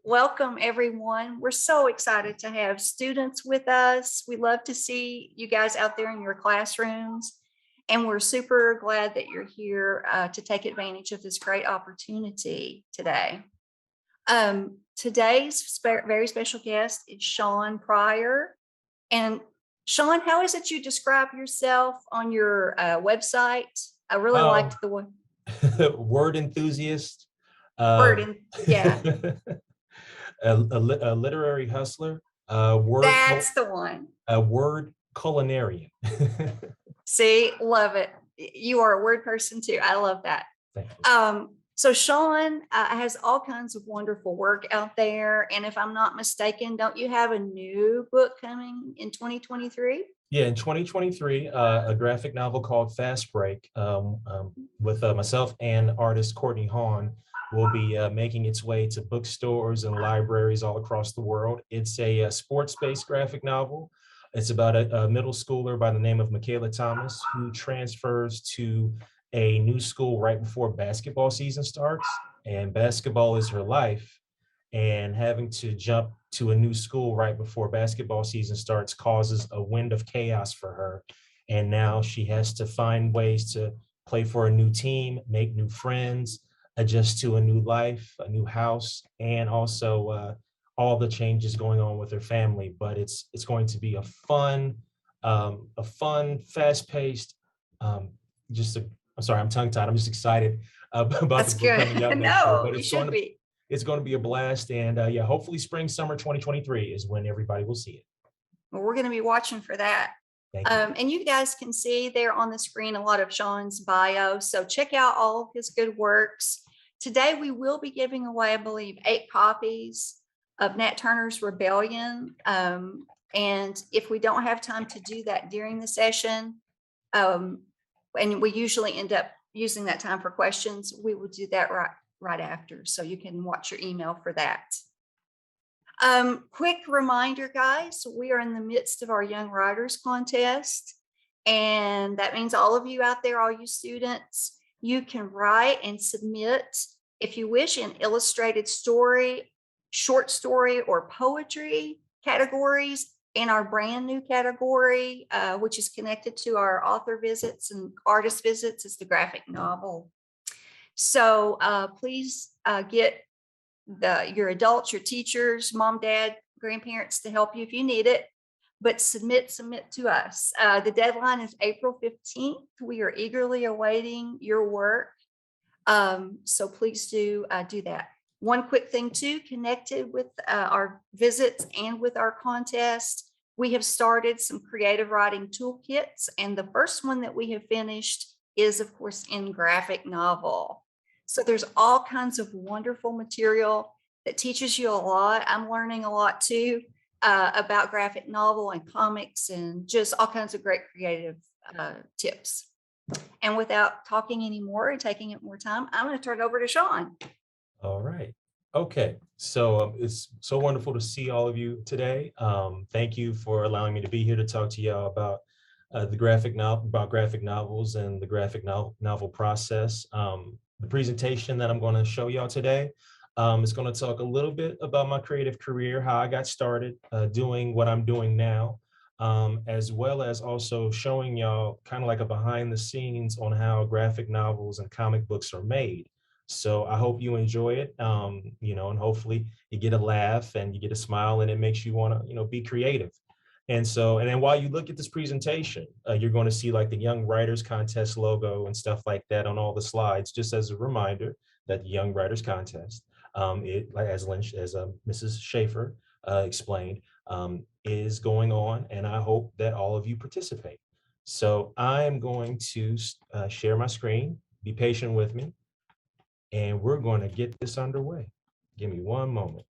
Welcome, everyone. We're so excited to have students with us. We love to see you guys out there in your classrooms, and we're super glad that you're here to take advantage of this great opportunity today. Today's very special guest is Sean Pryor. And Sean, how is it you describe yourself on your website? I really Um, liked the one word enthusiast, word, um, and yeah, a literary hustler, that's the one. a word culinarian. See, love it. You are a word person too. I love that. Thank you. So Sean has all kinds of wonderful work out there. And if I'm not mistaken, don't you have a new book coming in 2023? Yeah, in 2023, a graphic novel called Fast Break, with myself and artist Courtney Hawn, will be making its way to bookstores and libraries all across the world. It's a sports-based graphic novel. It's about a middle schooler by the name of Michaela Thomas who transfers to a new school right before basketball season starts, and basketball is her life. And having to jump to a new school right before basketball season starts causes a wind of chaos for her. And now she has to find ways to play for a new team, make new friends, adjust to a new life, a new house, and also all the changes going on with her family. But it's going to be a fun, fast-paced, um, just a, I'm sorry, I'm tongue-tied. I'm just excited about the That's book good. coming out next year. No, But you should be. it's going to be a blast. And yeah, hopefully spring, summer 2023 is when everybody will see it. Well, we're going to be watching for that. Thank you. And you guys can see there on the screen a lot of Sean's bio. So check out all of his good works. Today, we will be giving away, I believe, 8 copies of Nat Turner's Rebellion. And if we don't have time to do that during the session, and we usually end up using that time for questions, we will do that right after. So you can watch your email for that. Quick reminder, guys, we are in the midst of our Young Writers Contest. And that means all of you out there, all you students, you can write and submit, if you wish, an illustrated story, short story, or poetry categories in our brand new category, which is connected to our author visits and artist visits, is the graphic novel. So please get your adults, your teachers, mom, dad, grandparents to help you if you need it, but submit to us. The deadline is April 15th. We are eagerly awaiting your work. So please do that. One quick thing too, connected with our visits and with our contest, we have started some creative writing toolkits. And the first one that we have finished is, of course, in graphic novel. So there's all kinds of wonderful material that teaches you a lot. I'm learning a lot too about graphic novel and comics and just all kinds of great creative tips. And without talking anymore and taking up more time, I'm going to turn it over to Sean. All right. Okay. So it's so wonderful to see all of you today. Thank you for allowing me to be here to talk to y'all about graphic novels and the graphic novel process. The presentation that I'm going to show y'all today is going to talk a little bit about my creative career, how I got started doing what I'm doing now, as well as also showing y'all kind of like a behind the scenes on how graphic novels and comic books are made. So I hope you enjoy it, and hopefully you get a laugh and you get a smile and it makes you want to, be creative. And then while you look at this presentation, you're going to see like the Young Writers Contest logo and stuff like that on all the slides, just as a reminder that the Young Writers Contest, as Mrs. Schaefer explained, is going on, and I hope that all of you participate. So I am going to share my screen. Be patient with me, and we're going to get this underway. Give me one moment.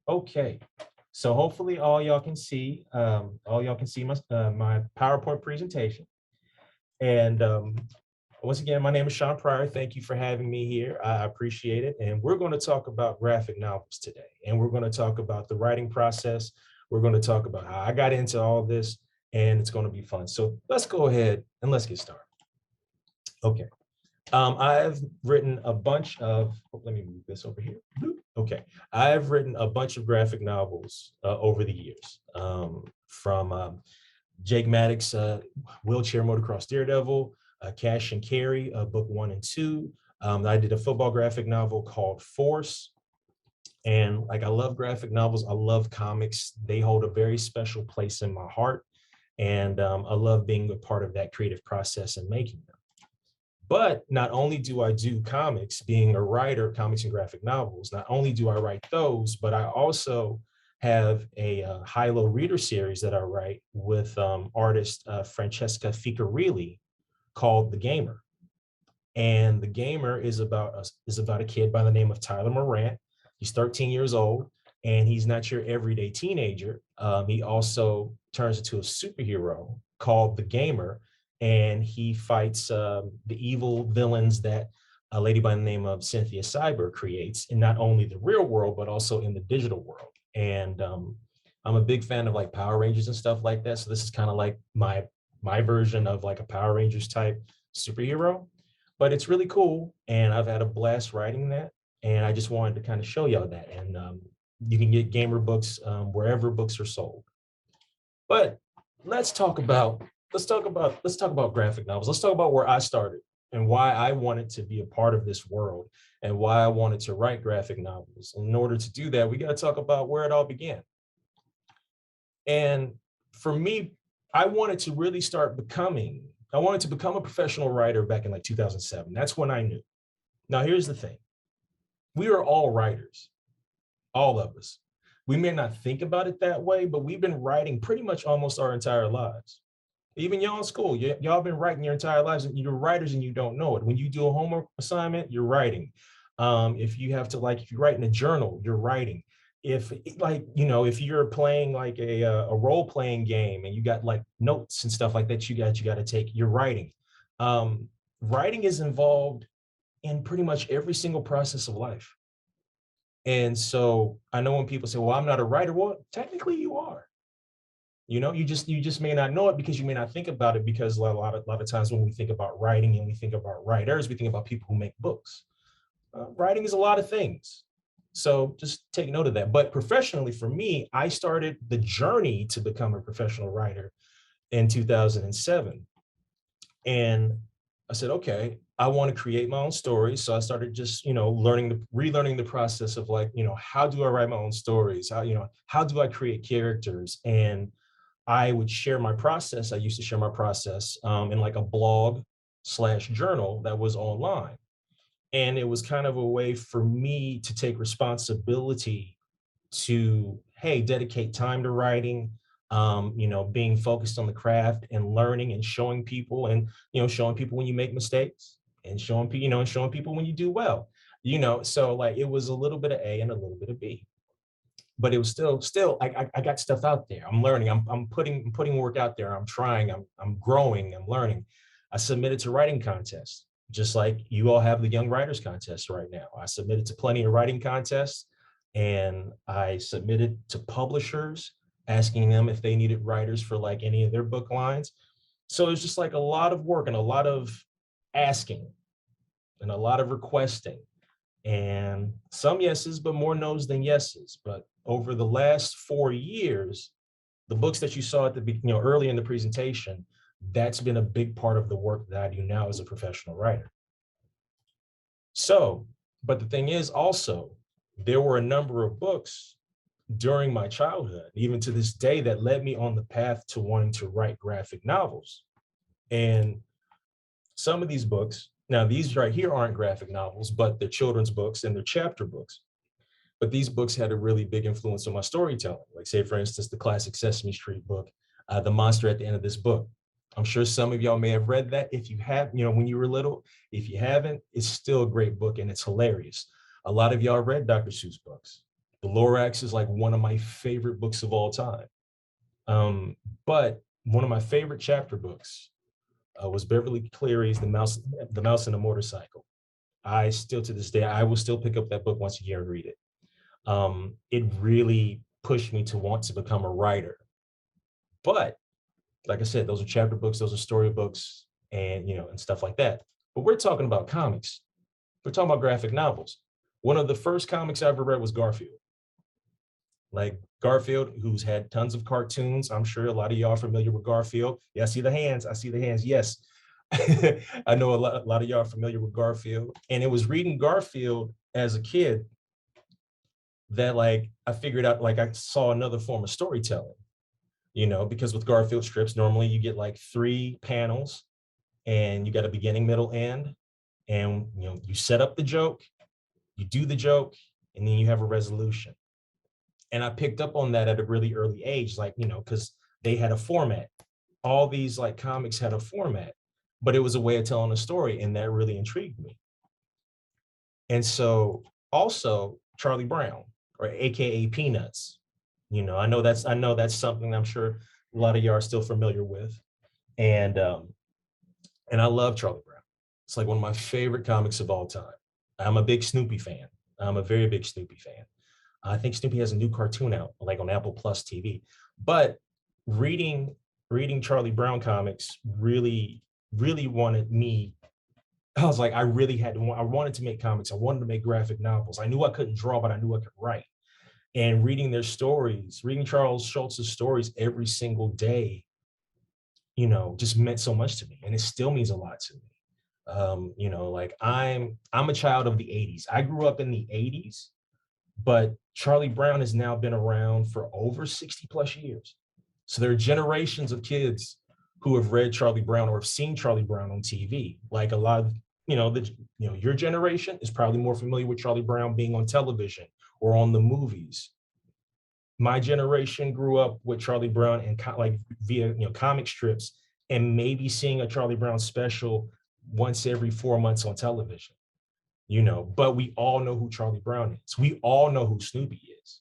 Okay. So hopefully all y'all can see my my PowerPoint presentation. And once again, my name is Sean Pryor. Thank you for having me here. I appreciate it. And we're going to talk about graphic novels today. And we're going to talk about the writing process. We're going to talk about how I got into all this, and it's going to be fun. So let's go ahead and let's get started. Okay. I've written a bunch of, let me move this over here. Bloop. Okay. I've written a bunch of graphic novels over the years, from Jake Maddox, Wheelchair Motocross Daredevil, Cash and Carry, book 1 and 2. I did a football graphic novel called Force. And like, I love graphic novels. I love comics. They hold a very special place in my heart. And I love being a part of that creative process and making them. But not only do I do comics, being a writer, comics and graphic novels, not only do I write those, but I also have a high-low reader series that I write with artist Francesca Ficarelli called The Gamer. And The Gamer is about a kid by the name of Tyler Morant. He's 13 years old, and he's not your everyday teenager. He also turns into a superhero called The Gamer, and he fights the evil villains that a lady by the name of Cynthia Cyber creates in not only the real world, but also in the digital world. And I'm a big fan of like Power Rangers and stuff like that. So this is kind of like my version of like a Power Rangers type superhero, but it's really cool. And I've had a blast writing that. And I just wanted to kind of show y'all that. And you can get Gamer books wherever books are sold. But let's talk about graphic novels. Let's talk about where I started and why I wanted to be a part of this world and why I wanted to write graphic novels. In order to do that, we got to talk about where it all began. And for me, I wanted to become a professional writer back in like 2007. That's when I knew. Now, here's the thing. We are all writers, all of us. We may not think about it that way, but we've been writing pretty much almost our entire lives. Even y'all in school, y'all been writing your entire lives, and you're writers and you don't know it. When you do a homework assignment, you're writing. If you have to, like, if you write in a journal, you're writing. If like, if you're playing like a role playing game and you got like notes and stuff like that, you got to take, you're writing. Writing is involved in pretty much every single process of life. And so I know when people say, well, I'm not a writer. Well, technically you are. You just may not know it because you may not think about it, because a lot of times when we think about writing and we think about writers, we think about people who make books. Writing is a lot of things. So just take note of that. But professionally, for me, I started the journey to become a professional writer in 2007. And I said, okay, I want to create my own stories. So I started just, relearning the process of like, how do I write my own stories? How do I create characters? And I would share my process. I used to share my process in like a blog/journal that was online. And it was kind of a way for me to take responsibility to, hey, dedicate time to writing, being focused on the craft and learning and showing people, and, showing people when you make mistakes, and showing people, and showing people when you do well, so like it was a little bit of A and a little bit of B, but it was still, I got stuff out there. I'm learning. I'm putting work out there. I'm trying. I'm growing. I'm learning. I submitted to writing contests, just like you all have the Young Writers Contest right now. I submitted to plenty of writing contests, and I submitted to publishers asking them if they needed writers for like any of their book lines. So it's just like a lot of work and a lot of asking and a lot of requesting, and some yeses, but more no's than yeses. But over the last 4 years, the books that you saw at the early in the presentation, that's been a big part of the work that I do now as a professional writer. So, but the thing is also, there were a number of books during my childhood, even to this day, that led me on the path to wanting to write graphic novels. And some of these books, now these right here aren't graphic novels, but they're children's books and they're chapter books. But these books had a really big influence on my storytelling. Like, say, for instance, the classic Sesame Street book, The Monster at the End of This Book. I'm sure some of y'all may have read that. If you have, when you were little. If you haven't, it's still a great book and it's hilarious. A lot of y'all read Dr. Seuss books. The Lorax is like one of my favorite books of all time. But one of my favorite chapter books was Beverly Cleary's The Mouse and the Motorcycle. I still, to this day, I will still pick up that book once a year and read it. It really pushed me to want to become a writer. But like I said, those are chapter books, those are story books, and and stuff like that. but we're talking about comics. We're talking about graphic novels. One of the first comics I ever read was Garfield. Like Garfield, who's had tons of cartoons. I'm sure a lot of y'all are familiar with Garfield. Yeah, I see the hands. I see the hands. Yes. I know a lot of y'all are familiar with Garfield. And it was reading Garfield as a kid that like I figured out, like I saw another form of storytelling, because with Garfield strips, normally you get like 3 panels and you got a beginning, middle, end. And you set up the joke, you do the joke, and then you have a resolution. And I picked up on that at a really early age, like, because they had a format. All these like comics had a format, but it was a way of telling a story, and that really intrigued me. And so also Charlie Brown, or AKA Peanuts. I know that's something I'm sure a lot of y'all are still familiar with. And I love Charlie Brown. It's like one of my favorite comics of all time. I'm a big Snoopy fan. I'm a very big Snoopy fan. I think Snoopy has a new cartoon out, like on Apple Plus TV. But reading Charlie Brown comics really, really wanted me. I was like, I wanted to make comics. I wanted to make graphic novels. I knew I couldn't draw, but I knew I could write. And reading their stories, reading Charles Schulz's stories every single day, just meant so much to me. And it still means a lot to me. Like I'm a child of the 80s. I grew up in the 80s, but Charlie Brown has now been around for over 60 plus years. So there are generations of kids who have read Charlie Brown or have seen Charlie Brown on TV. Like a lot of, your generation is probably more familiar with Charlie Brown being on television or on the movies. My generation grew up with Charlie Brown and like via, comic strips, and maybe seeing a Charlie Brown special once every 4 months on television. But we all know who Charlie Brown is. We all know who Snoopy is.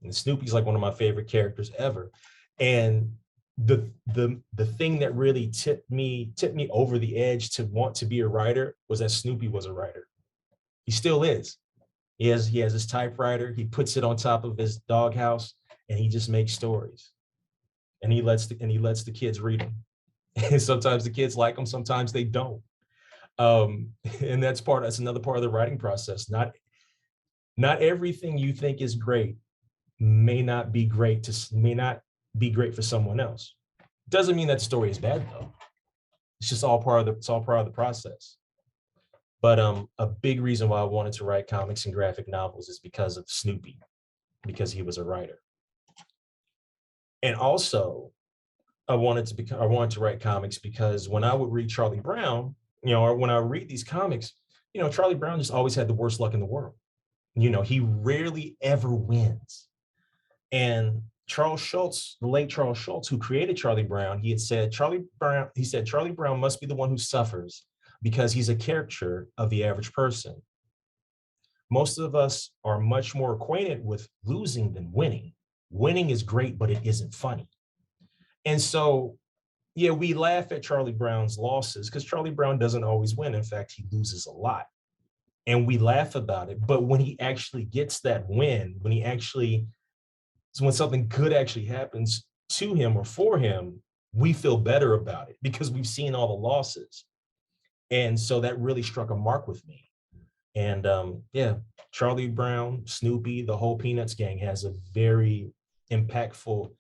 And Snoopy's like one of my favorite characters ever. And the thing that really tipped me over the edge to want to be a writer was that Snoopy was a writer. He still is. He has his typewriter, he puts it on top of his doghouse, and he just makes stories. And he lets the kids read them. And sometimes the kids like them, sometimes they don't. And that's another part of the writing process. Not everything you think is great may not be great for someone else. Doesn't mean that story is bad though. It's just all part of the process. But a big reason why I wanted to write comics and graphic novels is because of Snoopy, because he was a writer. And also I wanted to write comics because when I would read Charlie Brown, or when I read these comics, Charlie Brown just always had the worst luck in the world. He rarely ever wins. And Charles Schulz, the late Charles Schulz, who created Charlie Brown, he said Charlie Brown must be the one who suffers because he's a caricature of the average person. Most of us are much more acquainted with losing than winning. Winning is great, but it isn't funny. And so, yeah, we laugh at Charlie Brown's losses because Charlie Brown doesn't always win. In fact, he loses a lot. And we laugh about it. But when he actually gets that win, when something good actually happens to him or for him, we feel better about it because we've seen all the losses. And so that really struck a mark with me. And yeah, Charlie Brown, Snoopy, the whole Peanuts gang has a very impactful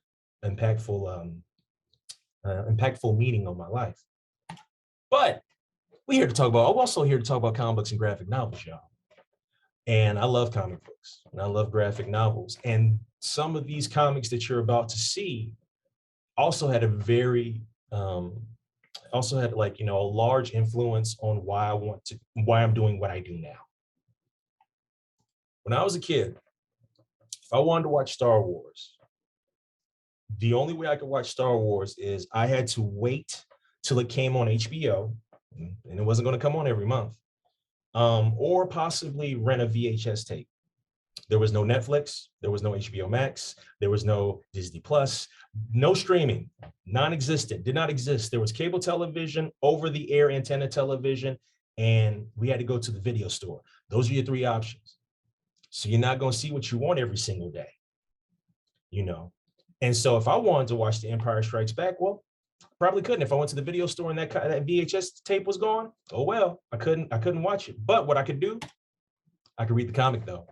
meaning on my life. But I'm also here to talk about comic books and graphic novels, y'all. And I love comic books and I love graphic novels. And some of these comics that you're about to see also had a large influence on why I'm doing what I do now. When I was a kid, if I wanted to watch Star Wars, the only way I could watch Star Wars is I had to wait till it came on HBO, and it wasn't going to come on every month, or possibly rent a VHS tape. There was no Netflix, there was no HBO Max, there was no Disney Plus, no streaming, non-existent, did not exist. There was cable television, over-the-air antenna television, and we had to go to the video store. Those are your 3 options. So you're not going to see what you want every single day, And so if I wanted to watch The Empire Strikes Back, well, Probably couldn't. If I went to the video store and that VHS tape was gone, oh well, I couldn't watch it. But what I could do, I could read the comic though.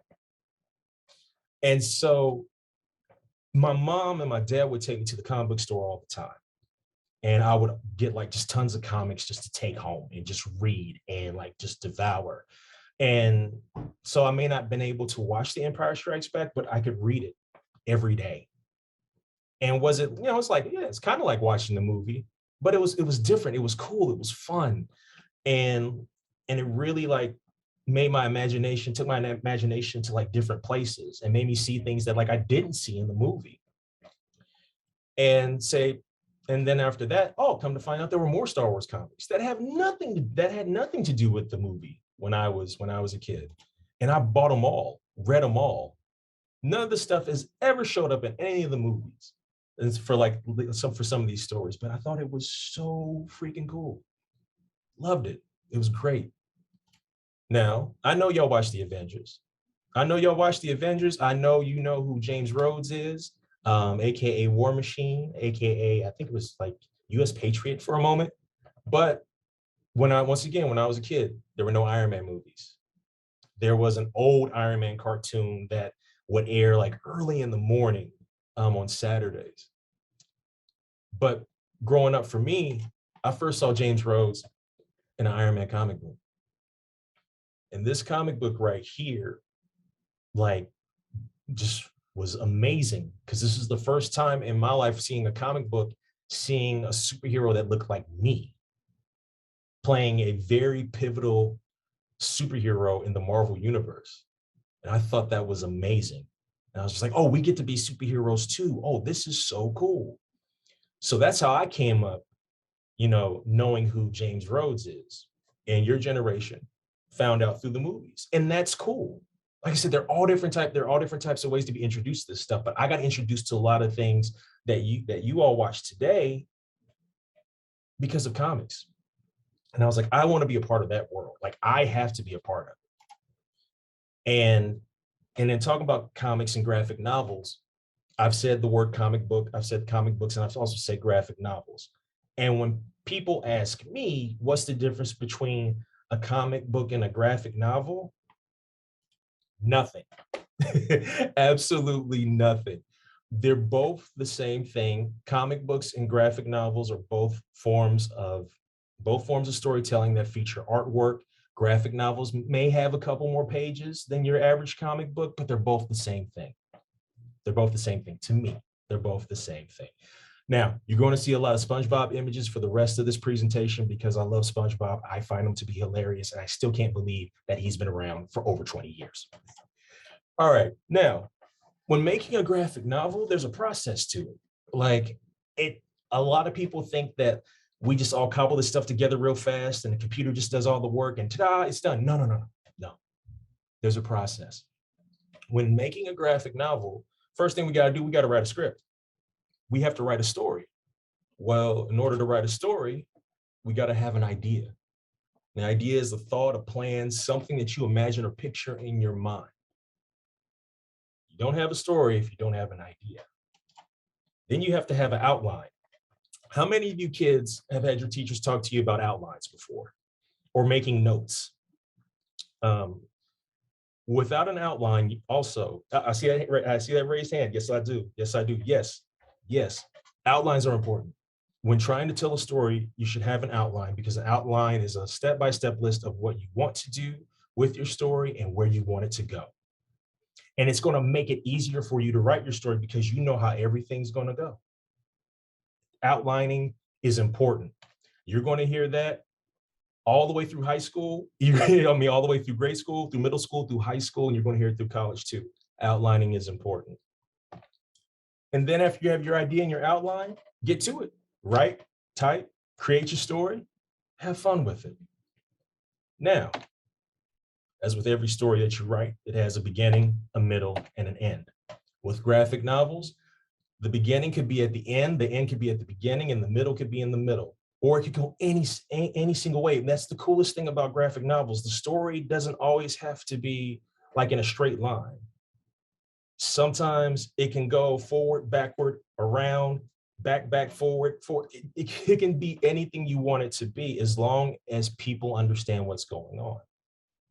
And so my mom and my dad would take me to the comic book store all the time. And I would get like just tons of comics just to take home and just read and like just devour. And so I may not have been able to watch The Empire Strikes Back, but I could read it every day. And was it, it's like, yeah, it's kind of like watching the movie, but it was different. It was cool. It was fun. And it really like made my imagination, took my imagination to like different places and made me see things that like I didn't see in the movie. And say, and then after that, oh, come to find out there were more Star Wars comics that had nothing to do with the movie when I was a kid. And I bought them all, read them all. None of the stuff has ever showed up in any of the movies. It's for like some of these stories, but I thought it was so freaking cool. Loved it. It was great. Now, I know y'all watch the Avengers. I know y'all watch the Avengers. I know you know who James Rhodes is, aka War Machine, aka I think it was like US Patriot for a moment. But once again, when I was a kid, there were no Iron Man movies. There was an old Iron Man cartoon that would air like early in the morning on Saturdays. But growing up for me, I first saw James Rhodes in an Iron Man comic book. And this comic book right here, like, just was amazing because this is the first time in my life seeing a comic book, seeing a superhero that looked like me, playing a very pivotal superhero in the Marvel universe. And I thought that was amazing. And I was just like, oh, we get to be superheroes too. Oh, this is so cool. So that's how I came up, knowing who James Rhodes is. And your generation found out through the movies. And that's cool. Like I said, there are all different types of ways to be introduced to this stuff. But I got introduced to a lot of things that you all watch today because of comics. And I was like, I want to be a part of that world. Like I have to be a part of it. And then talking about comics and graphic novels, I've said the word comic book, I've said comic books, and I've also said graphic novels. And when people ask me, what's the difference between a comic book and a graphic novel? Nothing. Absolutely nothing. They're both the same thing. Comic books and graphic novels are both forms of storytelling that feature artwork. Graphic novels may have a couple more pages than your average comic book, but they're both the same thing. They're both the same thing to me. They're both the same thing. Now, you're going to see a lot of SpongeBob images for the rest of this presentation because I love SpongeBob. I find him to be hilarious, and I still can't believe that he's been around for over 20 years. All right. Now, when making a graphic novel, there's a process to it. Like a lot of people think that we just all cobble this stuff together real fast and the computer just does all the work and ta-da, it's done. No. There's a process. When making a graphic novel, first thing we got to do, we got to write a script. We have to write a story. Well, in order to write a story, we got to have an idea. The idea is a thought, a plan, something that you imagine or picture in your mind. You don't have a story if you don't have an idea. Then you have to have an outline. How many of you kids have had your teachers talk to you about outlines before or making notes? Without an outline, also, I see that raised hand. Yes, I do. Yes. Outlines are important. When trying to tell a story, you should have an outline because an outline is a step-by-step list of what you want to do with your story and where you want it to go. And it's going to make it easier for you to write your story because you know how everything's going to go. Outlining is important. You're going to hear that all the way through high school. All the way through grade school, through middle school, through high school, and you're going to hear it through college too. Outlining is important. And then after you have your idea and your outline, get to it. Write, type, create your story, have fun with it. Now, as with every story that you write, it has a beginning, a middle, and an end. With graphic novels, the beginning could be at the end could be at the beginning, and the middle could be in the middle. Or it could go any single way. And that's the coolest thing about graphic novels. The story doesn't always have to be like in a straight line. Sometimes it can go forward, backward, around. back, forward, it can be anything you want it to be as long as people understand what's going on.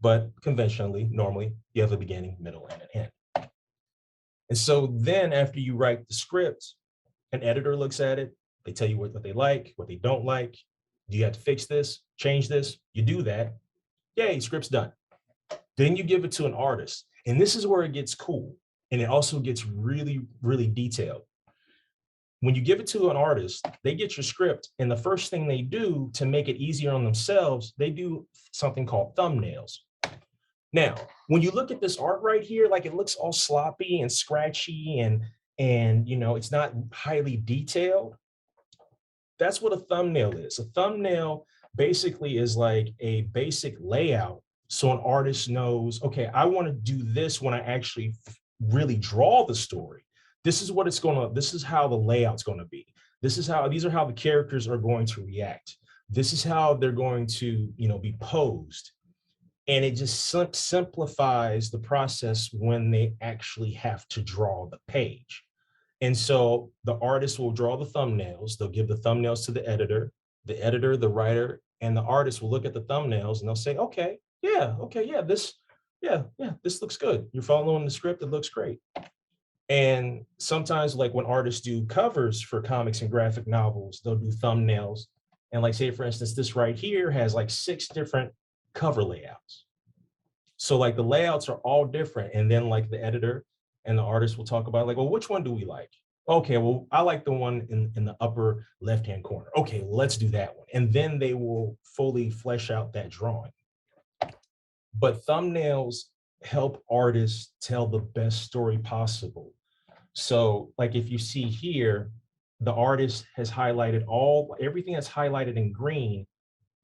But conventionally, normally, you have a beginning, middle, and an end. And so then after you write the script, an editor looks at it, they tell you what they like, what they don't like. Do you have to fix this, change this? You do that. Yay, script's done. Then you give it to an artist. And this is where it gets cool. And it also gets really, really detailed. When you give it to an artist, they get your script. And the first thing they do to make it easier on themselves, they do something called thumbnails. Now, when you look at this art right here, like it looks all sloppy and scratchy and you know, it's not highly detailed. That's what a thumbnail is. A thumbnail basically is like a basic layout so an artist knows, okay, I want to do this when I actually really draw the story. This is what it's going to, this is how the layout's going to be. These are how the characters are going to react. This is how they're going to, you know, be posed. And it just simplifies the process when they actually have to draw the page. And so the artist will draw the thumbnails. They'll give the thumbnails to the editor, the writer, and the artist will look at the thumbnails and they'll say, okay, yeah, this looks good. You're following the script, it looks great. And sometimes like when artists do covers for comics and graphic novels, they'll do thumbnails. And like say, for instance, this right here has like 6 different cover layouts. So like the layouts are all different. And then like the editor and the artist will talk about like, well, which one do we like? Okay, well, I like the one in the upper left-hand corner. Okay, let's do that one. And then they will fully flesh out that drawing. But thumbnails help artists tell the best story possible. So like if you see here, the artist has highlighted everything that's highlighted in green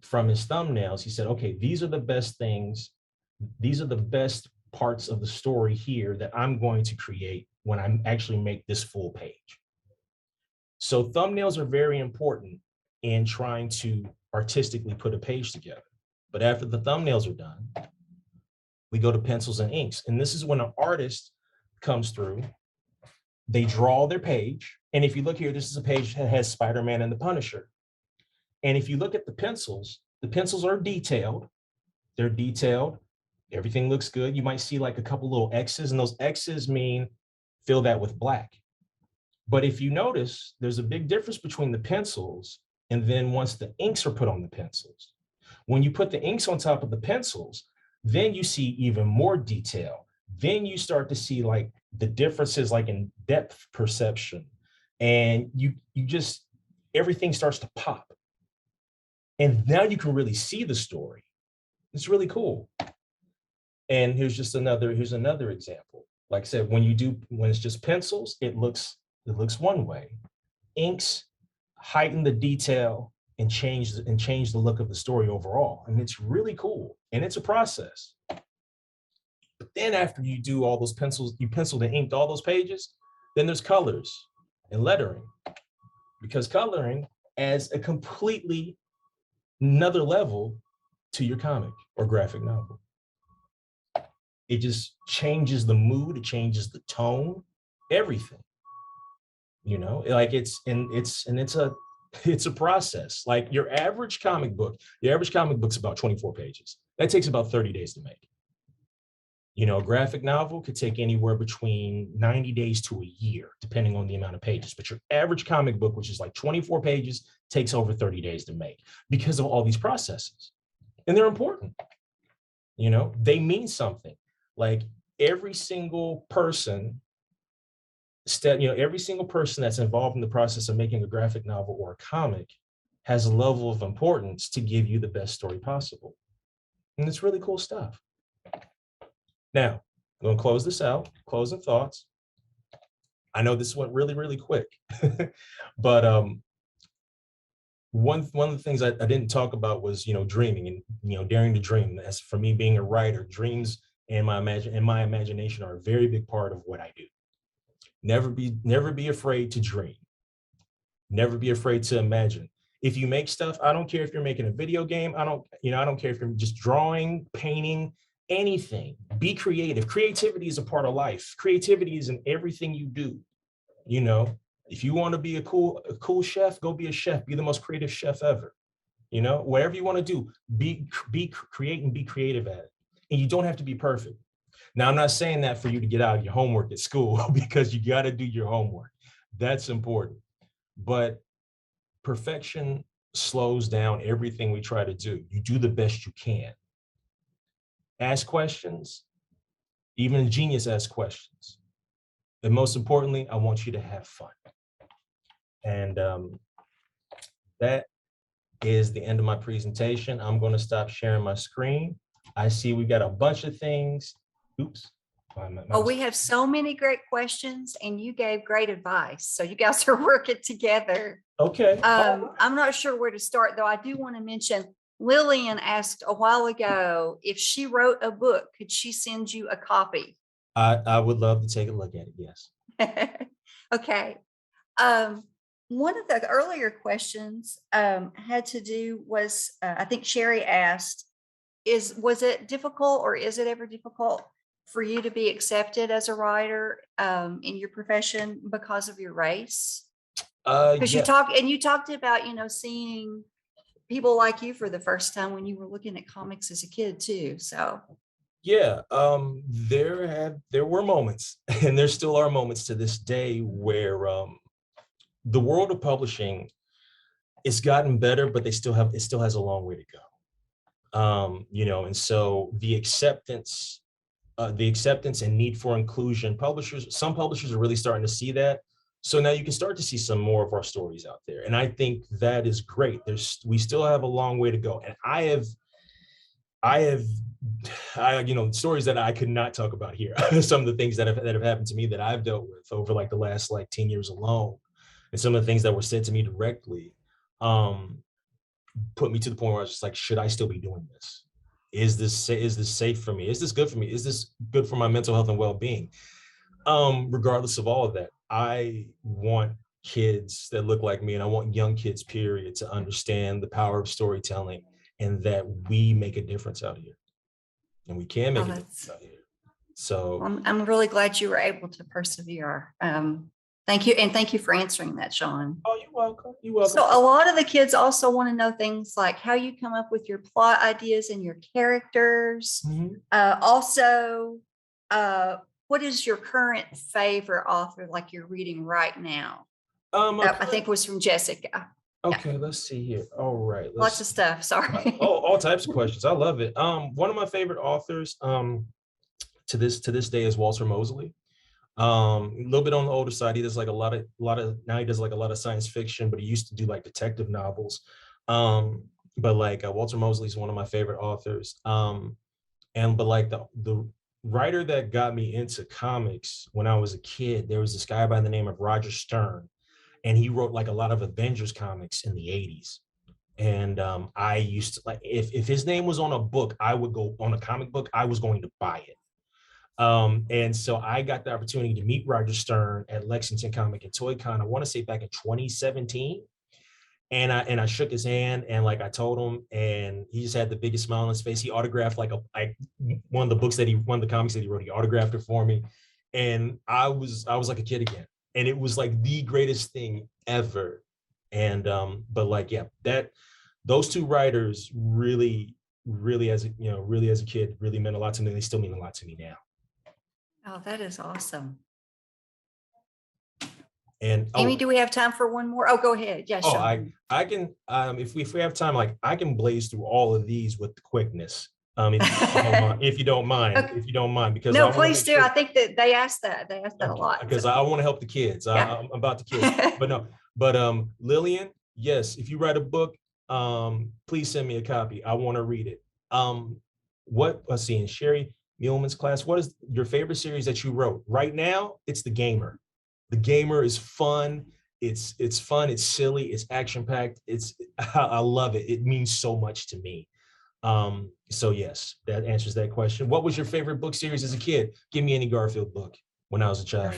from his thumbnails. He said, okay, these are the best things. These are the best parts of the story here that I'm going to create when I actually make this full page. So thumbnails are very important in trying to artistically put a page together. But after the thumbnails are done, we go to pencils and inks. And this is when an artist comes through, they draw their page. And if you look here, this is a page that has Spider-Man and the Punisher. And if you look at the pencils are detailed. They're detailed. Everything looks good. You might see like a couple little X's, and those X's mean fill that with black. But if you notice, there's a big difference between the pencils and then once the inks are put on the pencils. When you put the inks on top of the pencils, then you see even more detail. Then you start to see like the differences like in depth perception. And you just, everything starts to pop. And now you can really see the story. It's really cool. And here's another example. Like I said, when it's just pencils, it looks one way. Inks heighten the detail and change the look of the story overall. And it's really cool. And it's a process. But then after you do all those pencils, you penciled and inked all those pages, then there's colors and lettering. Because coloring adds a completely another level to your comic or graphic novel. It just changes the mood, it changes the tone, everything. You know, like it's a process. Like your average comic book's about 24 pages. That takes about 30 days to make. You know, a graphic novel could take anywhere between 90 days to a year, depending on the amount of pages. But your average comic book, which is like 24 pages, takes over 30 days to make because of all these processes. And they're important. You know, they mean something. Like every single person that's involved in the process of making a graphic novel or a comic has a level of importance to give you the best story possible. And it's really cool stuff. Now, I'm going to close this out, closing thoughts. I know this went really, really quick, but one of the things I didn't talk about was, you know, dreaming and, you know, daring to dream. As for me being a writer, dreams and my imagination are a very big part of what I do. Never be afraid to dream. Never be afraid to imagine. If you make stuff, I don't care if you're making a video game. I don't care if you're just drawing, painting, anything. Be creative. Creativity is a part of life. Creativity is in everything you do. You know, If you want to be a cool chef, go be a chef. Be the most creative chef ever. You know, whatever you want to do, create and be creative at it. And you don't have to be perfect. Now, I'm not saying that for you to get out of your homework at school because you got to do your homework. That's important. But perfection slows down everything we try to do. You do the best you can. Ask questions. Even a genius asks questions. And most importantly, I want you to have fun. And that is the end of my presentation. I'm going to stop sharing my screen. I see we got a bunch of things. Oops. Oh, we have so many great questions and you gave great advice. So you guys are working together. Okay. I'm not sure where to start, though. I do want to mention Lillian asked a while ago if she wrote a book, could she send you a copy? I would love to take a look at it. Yes. Okay. One of the earlier questions had to do was, I think Sherry asked, was it difficult or is it ever difficult for you to be accepted as a writer in your profession because of your race? Because you talked about, seeing people like you for the first time when you were looking at comics as a kid too. So yeah, there were moments, and there still are moments to this day where the world of publishing, it's gotten better, but it still has a long way to go. And so the acceptance and need for inclusion, some publishers are really starting to see that. So now you can start to see some more of our stories out there. And I think that is great. We still have a long way to go. And I have stories that I could not talk about here. Some of the things that have happened to me that I've dealt with over like the last 10 years alone. And some of the things that were said to me directly put me to the point where I was just like, should I still be doing this? Is this safe for me? Is this good for me? Is this good for my mental health and well-being? Regardless of all of that, I want kids that look like me, and I want young kids, period, to understand the power of storytelling and that we make a difference out here. And we can make a difference out here. So I'm really glad you were able to persevere. Thank you. And thank you for answering that, Sean. Oh, you're welcome. You're welcome. So a lot of the kids also want to know things like how you come up with your plot ideas and your characters. Mm-hmm. Also, what is your current favorite author, like you're reading right now? I think was from Jessica. Okay, yeah. Let's see here. All right. Lots of stuff. Sorry. All types of questions. I love it. One of my favorite authors to this day is Walter Mosley. A little bit on the older side. He does like a lot of now he does like a lot of science fiction, but he used to do like detective novels. But like Walter Mosley is one of my favorite authors. But like the writer that got me into comics when I was a kid, there was this guy by the name of Roger Stern, and he wrote like a lot of Avengers comics in the 80s. And I used to like, if his name was on a book, I would go on a comic book, I was going to buy it. And so I got the opportunity to meet Roger Stern at Lexington Comic and Toy Con, I want to say back in 2017. And I shook his hand and like I told him, and he just had the biggest smile on his face. He autographed like one of the comics that he wrote, he autographed it for me. And I was like a kid again. And it was like the greatest thing ever. And but like, yeah, those two writers really as a kid really meant a lot to me. They still mean a lot to me now. Oh, that is awesome. And Amy, do we have time for one more? Oh, go ahead. Yeah, sure. I can if we have time, like I can blaze through all of these with the quickness. If you don't mind, okay. Because no, please do. Sure. I think that they asked that a lot. Because I want to help the kids. Yeah. I'm about the kids. But Lillian, yes, if you write a book, please send me a copy. I want to read it. Let's see, in Sherry Muehlman's class, what is your favorite series that you wrote? Right now, it's The Gamer. The Gamer is fun. It's fun. It's silly. It's action-packed. I love it. It means so much to me. So yes, that answers that question. What was your favorite book series as a kid? Give me any Garfield book when I was a child.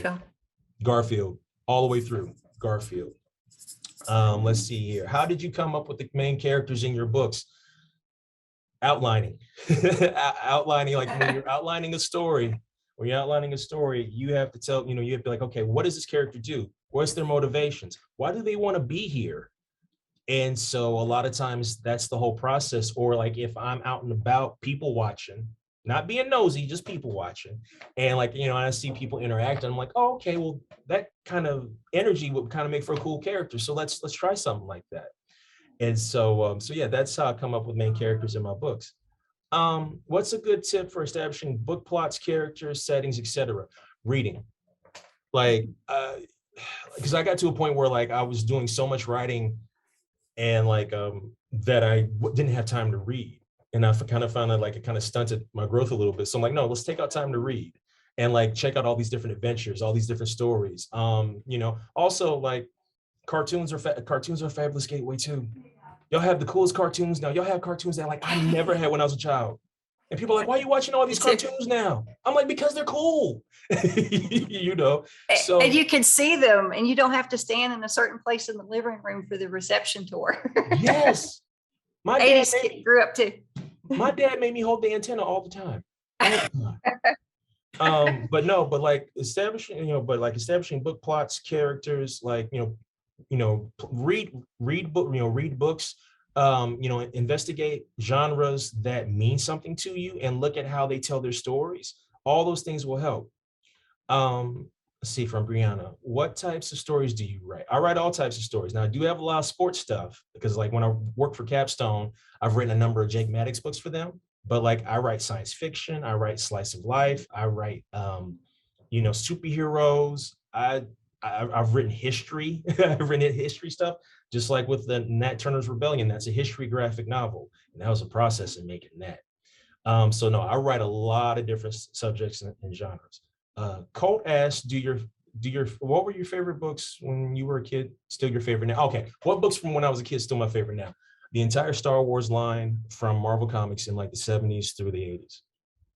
Garfield, all the way through Garfield. Let's see here. How did you come up with the main characters in your books? Outlining. Outlining, like when you're outlining a story, you have to tell, you have to be like, okay, what does this character do? What's their motivations? Why do they want to be here? And so a lot of times that's the whole process. Or like if I'm out and about, people watching, not being nosy, just people watching. And like, I see people interact, and I'm like, oh, okay, well, that kind of energy would kind of make for a cool character. So let's try something like that. And so yeah, that's how I come up with main characters in my books. What's a good tip for establishing book plots, characters, settings, etc.? Reading. Like, because I got to a point where like I was doing so much writing and like that didn't have time to read, and I kind of found that like it kind of stunted my growth a little bit. So I'm like, no, let's take out time to read and like check out all these different adventures, all these different stories. Also like cartoons are a fabulous gateway too. Y'all have the coolest cartoons now. Y'all have cartoons that like I never had when I was a child. And people are like, why are you watching all these cartoons now? I'm like, because they're cool. So and you can see them, and you don't have to stand in a certain place in the living room for the reception tour. yes. My 80s kid grew up too. My dad made me hold the antenna all the time. But like establishing book plots, characters, like read books, investigate genres that mean something to you and look at how they tell their stories. All those things will help. Let's see, from Brianna, what types of stories do you write? I write all types of stories. Now I do have a lot of sports stuff because like when I work for Capstone, I've written a number of Jake Maddox books for them. But like I write science fiction, I write slice of life, I write superheroes. I've written history. I've written history stuff, just like with the Nat Turner's Rebellion. That's a history graphic novel, and that was a process in making that. So no, I write a lot of different subjects and genres. Colt asks, what were your favorite books when you were a kid? Still your favorite now? Okay, what books from when I was a kid still my favorite now? The entire Star Wars line from Marvel Comics in like the 70s through the 80s.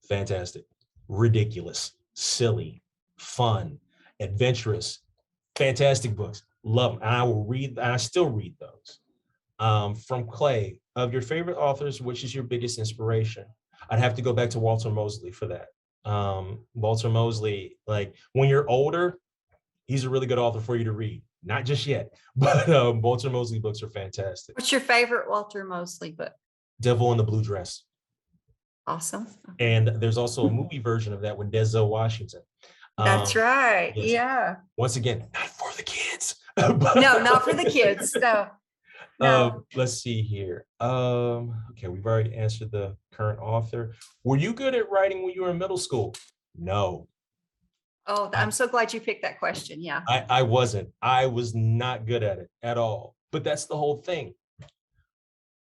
Fantastic, ridiculous, silly, fun, adventurous, fantastic books. Love them. And I will read, and I still read those. From Clay, of your favorite authors, which is your biggest inspiration? I'd have to go back to Walter Mosley for that. Walter Mosley, like when you're older, he's a really good author for you to read. Not just yet, but Walter Mosley books are fantastic. What's your favorite Walter Mosley book? Devil in the Blue Dress. Awesome. And there's also a movie version of that with Denzel Washington. That's right. Yes. Yeah. Once again, not for the kids. No, not for the kids. No. Let's see here. Okay, we've already answered the current author. Were you good at writing when you were in middle school? No. Oh, I'm so glad you picked that question. Yeah. I wasn't. I was not good at it at all. But that's the whole thing.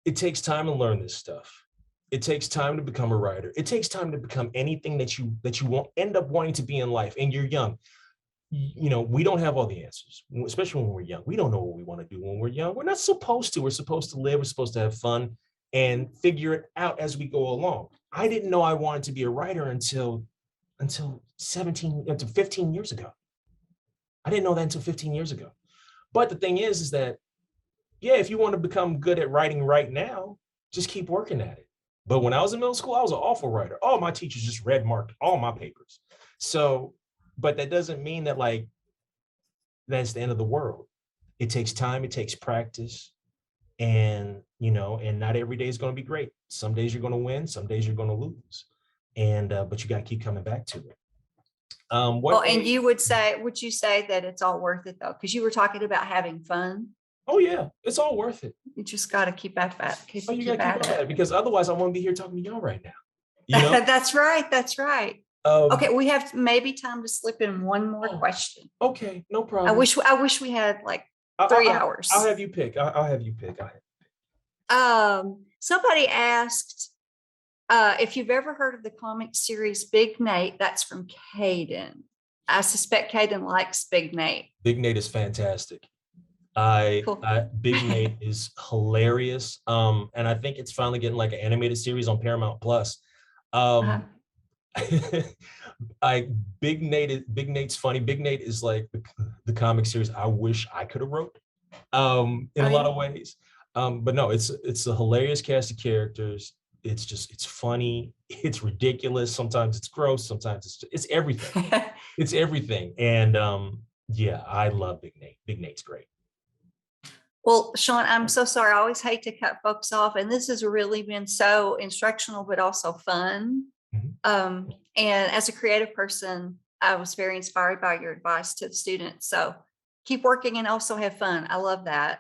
It takes time to learn this stuff. It takes time to become a writer. It takes time to become anything that you won't end up wanting to be in life. And you're young. We don't have all the answers, especially when we're young. We don't know what we want to do when we're young. We're not supposed to. We're supposed to live. We're supposed to have fun and figure it out as we go along. I didn't know I wanted to be a writer until 15 years ago. I didn't know that until 15 years ago. But the thing is that, yeah, if you want to become good at writing right now, just keep working at it. But when I was in middle school, I was an awful writer. All my teachers just red marked all my papers. So, but that doesn't mean that like, that's the end of the world. It takes time, it takes practice. And, and not every day is going to be great. Some days you're going to win, some days you're going to lose. And, but you got to keep coming back to it. And would you say that it's all worth it though? Because you were talking about having fun. Oh yeah, it's all worth it. You just got to keep at it. Keep at it, because otherwise I won't be here talking to y'all right now. That's right. That's right. Okay, we have maybe time to slip in one more question. Okay, no problem. I wish we had like 3 hours. I'll have you pick. I'll have you pick. Somebody asked if you've ever heard of the comic series Big Nate. That's from Caden. I suspect Caden likes Big Nate. Big Nate is fantastic. Cool. Big Nate is hilarious. And I think it's finally getting like an animated series on Paramount Plus. Big Nate's funny. Big Nate is like the comic series I wish I could have wrote in a lot of ways. But no, it's a hilarious cast of characters. It's funny, it's ridiculous, sometimes it's gross, sometimes it's everything. It's everything. And Yeah, I love Big Nate. Big Nate's great. Well, Sean, I'm so sorry. I always hate to cut folks off, and this has really been so instructional, but also fun. Mhm. And as a creative person, I was very inspired by your advice to the students. So keep working and also have fun. I love that.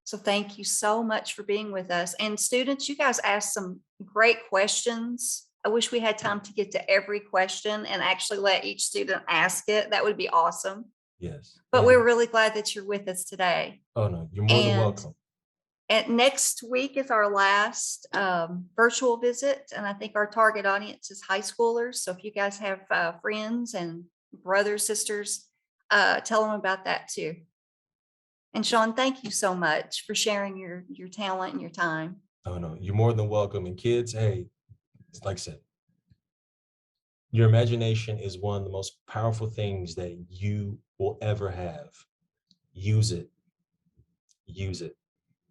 So thank you so much for being with us. And students, you guys asked some great questions. I wish we had time to get to every question and actually let each student ask it. That would be awesome. Yes. But And- we're really glad that you're with us today. oh no, you're more than And welcome. next week is our last virtual visit, and I think our target audience is high schoolers. So if you guys have friends and brothers, sisters, tell them about that too. And Sean, thank you so much for sharing your talent and your time. Oh no, you're more than welcome. And kids, hey, it's like I said, your imagination is one of the most powerful things that you will ever have. Use it. Use it.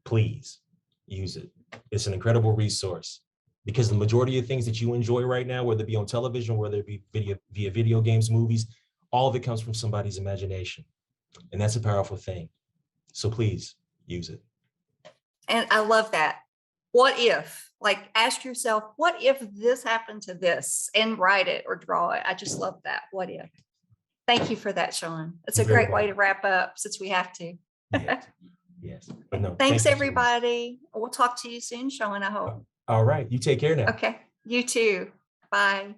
Please use it. It's an incredible resource because the majority of things that you enjoy right now, whether it be on television, whether it be via video games, movies, all of it comes from somebody's imagination. And that's a powerful thing. So please use it. And I love that. What if, like, ask yourself, what if this happened to this, and write it or draw it? I just love that. What if? Thank you for that, Sean. It's a You're very great way to welcome. wrap up since we have to. Yes. Yes. But no, Thanks, thank you so much. everybody. We'll talk to you soon, Sean, I hope. All right. You take care now. Okay, you too. Bye.